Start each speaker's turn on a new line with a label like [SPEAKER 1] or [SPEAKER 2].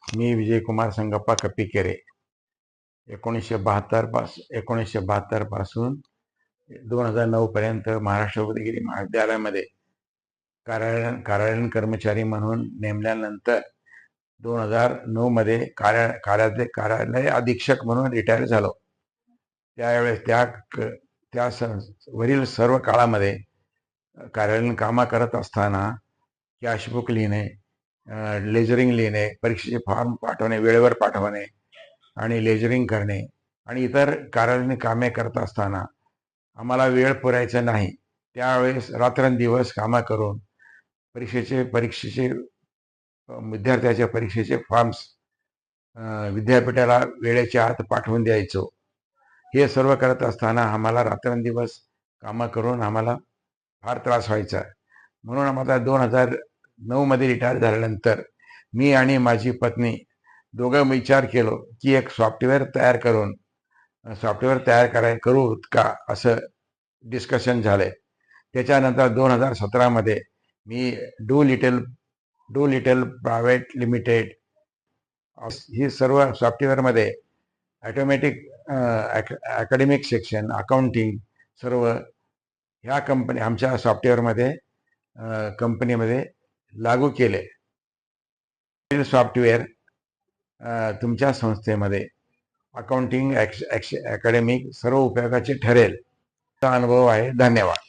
[SPEAKER 1] मी विजयकुमार संगप्पा कप्पिकेरे 1972 पासून 2009 पर्यंत महाराष्ट्र उदयगिरी महाविद्यालयामध्ये कार्यालयीन कर्मचारी म्हणून नेमल्यानंतर 2009 मध्ये कार्यालय अधीक्षक म्हणून रिटायर झालो. त्यावेळेस वरील सर्व काळामध्ये कार्यालयीन कामं करत असताना कॅशबुक लिहिणे, लेजरिंग लिहिणे, परीक्षेचे फॉर्म पाठवणे, वेळेवर पाठवणे आणि लेजरिंग करणे आणि इतर कार्यालयीन कामे करत असताना आम्हाला वेळ पुरायचा नाही. त्यावेळेस रात्रंदिवस कामं करून परीक्षेचे विद्यार्थ्याच्या परीक्षेचे फॉर्म्स विद्यापीठाला वेळेच्या आत पाठवून द्यायचो. हे सर्व करत असताना आम्हाला रात्रंदिवस कामं करून आम्हाला फार त्रास व्हायचा. म्हणून आम्हाला 2009 मध्ये रिटायर झाल्यानंतर मी आणि माझी पत्नी दोघं विचार केलो की एक सॉफ्टवेअर तयार करू का असं डिस्कशन झालंय. त्याच्यानंतर 2017 मध्ये मी डू लिटल प्रायव्हेट लिमिटेड ही सर्व सॉफ्टवेअरमध्ये ऑटोमॅटिक अकॅडमिक सेक्शन, अकाउंटिंग सर्व ह्या आमच्या सॉफ्टवेअरमध्ये कंपनीमध्ये लागू केले. सॉफ्टवेअर तुमच्या संस्थेमध्ये अकाउंटिंग अकॅडमिक सर्व उपयोगाचे ठरेल. अनुभव आहे. धन्यवाद.